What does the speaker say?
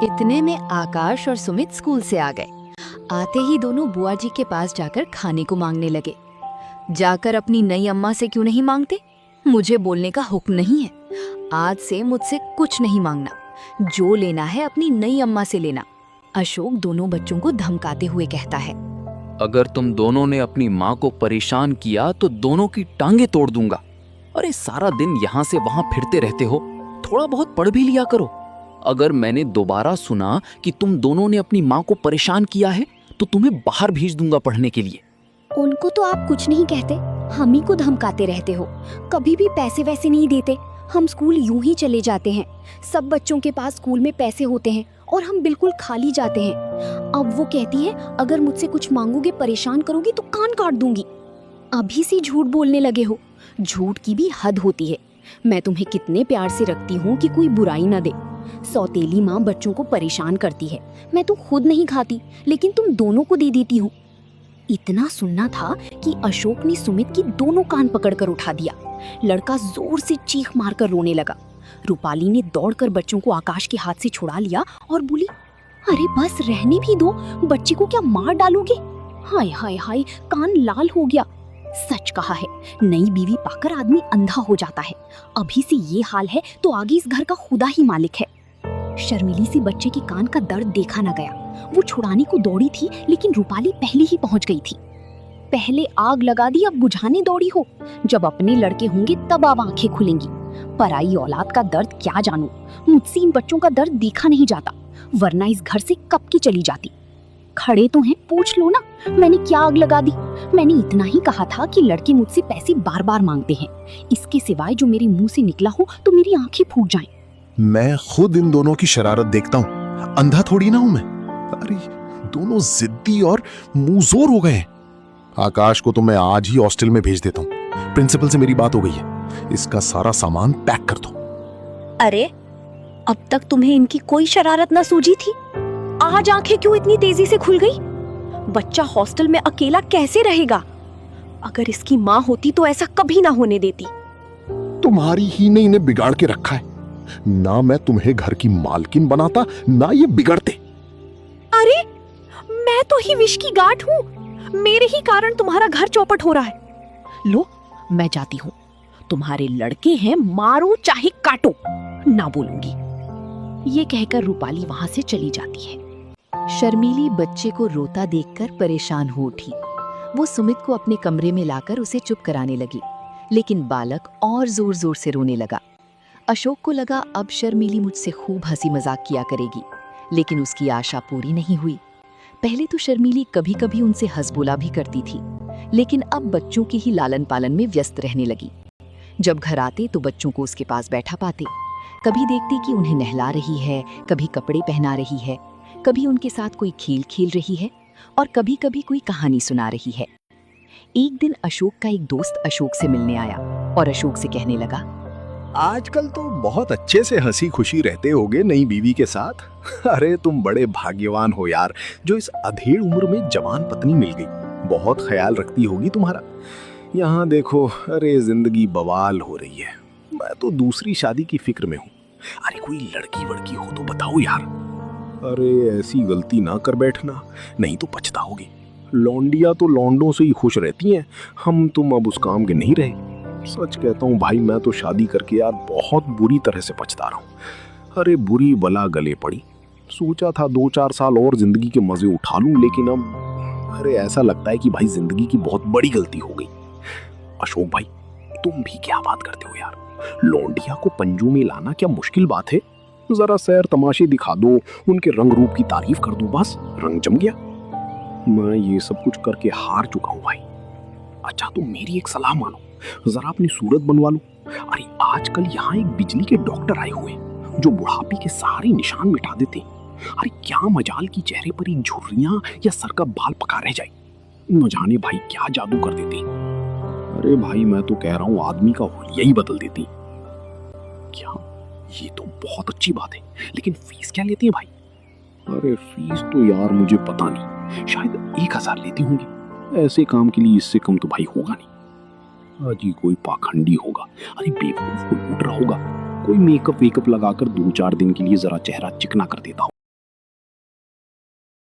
इतने में आकाश और सुमित स्कूल से आ गए। आते ही दोनों बुआ जी के पास जाकर खाने को मांगने लगे। जाकर अपनी नई अम्मा से क्यों नहीं मांगते? मुझे बोलने का हुक्म नहीं है। आज से मुझसे कुछ नहीं मांगना, जो लेना है अपनी नई अम्मा से लेना। अशोक दोनों बच्चों को धमकाते हुए कहता है। अगर तुम दोनों ने अपनी माँ को परेशान किया तो दोनों की टांगे तोड़ दूंगा। अरे सारा दिन यहाँ से वहां फिरते रहते हो, थोड़ा बहुत पढ़ भी लिया करो। अगर मैंने दोबारा सुना कि तुम दोनों ने अपनी माँ को परेशान किया है तो तुम्हें बाहर भेज दूंगा पढ़ने के लिए। उनको तो आप कुछ नहीं कहते, हम ही को धमकाते रहते हो। कभी भी पैसे वैसे नहीं देते, हम स्कूल यूं ही चले जाते हैं। सब बच्चों के पास स्कूल में पैसे होते हैं और हम बिल्कुल खाली जाते हैं। अब वो कहती है अगर मुझसे कुछ मांगोगे, परेशान करोगी तो कान काट दूंगी। अभी से झूठ बोलने लगे हो। झूठ की भी हद होती है। मैं तुम्हें कितने प्यार से रखती हूँ कि कोई बुराई ना दे। सौतेली माँ बच्चों को परेशान करती है। मैं तो खुद नहीं खाती, लेकिन तुम दोनों को दे देती हूँ। इतना सुनना था कि अशोक ने सुमित की दोनों कान पकड़कर उठा दिया। लड़का जोर से चीख मारकर रोने लगा। रूपाली ने दौड़कर बच्चों को आकाश के हाथ से छुड़ा लिया और बोली, अरे बस रहने भी दो, बच्चे को क्या मार डालोगे? हाय हाय हाय, कान लाल हो गया। सच कहा है, नई बीवी पाकर आदमी अंधा हो जाता है। अभी से ये हाल है तो आगे इस घर का खुदा ही मालिक है। शर्मिली सी बच्चे के कान का दर्द देखा न गया। वो छुड़ाने को दौड़ी थी, लेकिन रूपाली पहले ही पहुंच गई थी। पहले आग लगा दी, अब बुझाने दौड़ी हो। जब अपने लड़के होंगे तब अब आंखें खुलेंगी। पराई औलाद का दर्द क्या जानू। मुझसे इन बच्चों का दर्द देखा नहीं जाता, वरना इस घर से कब की चली जाती। खड़े तो हैं, पूछ लो ना, मैंने क्या आग लगा दी? मैंने इतना ही कहा था कि लड़के मुझसे पैसे बार बार मांगते हैं। इसके सिवाय जो मेरे मुंह से निकला हो तो मेरी आंखें फूट जाएं। मैं खुद इन दोनों की शरारत देखता हूँ, अंधा थोड़ी ना हूं मैं। अरे दोनों जिद्दी और मुंहजोर हो गए हैं। आकाश को तो मैं आज ही हॉस्टल में भेज देता हूँ। प्रिंसिपल से मेरी बात हो गई है, इसका सारा सामान पैक कर दो। अरे अब तक तुम्हें इनकी कोई शरारत न सूझी थी? आज आंखें क्यों इतनी तेजी से खुल गई? बच्चा हॉस्टल में अकेला कैसे रहेगा? अगर इसकी माँ होती तो ऐसा कभी ना होने देती। तुम्हारी ही ने इन्हें बिगाड़ के रखा है। ना मैं तुम्हें घर की मालकिन बनाता, ना ये बिगड़ते। अरे मैं तो ही विष की गांठ हूँ। मेरे ही कारण तुम्हारा घर चौपट हो रहा है। लो मैं जाती हूँ, तुम्हारे लड़के हैं, मारो चाहे काटो, ना बोलूंगी। ये कहकर रूपाली वहां से चली जाती है। शर्मीली बच्चे को रोता देखकर परेशान हो उठी। वो सुमित को अपने कमरे में लाकर उसे चुप कराने लगी, लेकिन बालक और जोर जोर से रोने लगा। अशोक को लगा अब शर्मीली मुझसे खूब हंसी मजाक किया करेगी, लेकिन उसकी आशा पूरी नहीं हुई। पहले तो शर्मीली कभी कभी उनसे हंस बोला भी करती थी, लेकिन अब बच्चों के ही लालन पालन में व्यस्त रहने लगी। जब घर आते तो बच्चों को उसके पास बैठा पाते। कभी देखते कि उन्हें नहला रही है, कभी कपड़े पहना रही है, कभी उनके साथ कोई खेल खेल रही है और कभी कभी कोई कहानी सुना रही है। एक दिन अशोक का एक दोस्त अशोक से मिलने आया और अशोक से कहने लगा, आजकल तो बहुत अच्छे से हंसी खुशी रहते होगे नई बीवी के साथ। अरे तुम बड़े भाग्यवान हो यार, जो इस अधेड़ उम्र में जवान पत्नी मिल गई। बहुत ख्याल रखती होगी तुम्हारा। यहाँ देखो, अरे जिंदगी बवाल हो रही है। मैं तो दूसरी शादी की फिक्र में हूँ। अरे कोई लड़की वड़की हो तो बताओ यार। अरे ऐसी गलती ना कर बैठना, नहीं तो पछताओगे। लौंडिया तो लौंडों से ही खुश रहती हैं, हम तुम अब उस काम के नहीं रहे। सच कहता हूँ भाई, मैं तो शादी करके यार बहुत बुरी तरह से पछता रहा हूँ। अरे बुरी बला गले पड़ी। सोचा था 2-4 साल और जिंदगी के मजे उठा लूं, लेकिन अब अरे ऐसा लगता है कि भाई जिंदगी की बहुत बड़ी गलती हो गई। अशोक भाई, तुम भी क्या बात करते हो यार? लौंडिया को पंजों में लाना क्या मुश्किल बात है? जरा सैर तमाशे दिखा दो, उनके रंग रूप की तारीफ कर दो, बस रंग जम गया। मैं ये सब कुछ करके हार चुका हूँ भाई। अच्छा तो मेरी एक सलाह मानो, जरा अपनी सूरत बनवा लो। अरे आजकल यहाँ एक बिजली के डॉक्टर आए हुए हैं जो बुढ़ापे के सारे निशान मिटा देते हैं। अरे क्या मजाल की चेहरे पर एक झुर्रियां या सर का बाल पका रह जाए। न जाने भाई क्या जादू कर देते। अरे भाई मैं तो कह रहा हूँ आदमी का हुलिया ही बदल देती। क्या? ये तो बहुत अच्छी बात है, लेकिन फीस क्या लेती है भाई? अरे फीस तो यार मुझे पता नहीं, शायद 1000 लेती होंगी। ऐसे काम के लिए इससे कम तो भाई होगा नहीं। आज ही कोई पाखंडी होगा। अरे बेवकूफ को लूट रहा होगा। कोई मेकअप वेकअप लगाकर 2-4 दिन के लिए जरा चेहरा चिकना कर देता हो।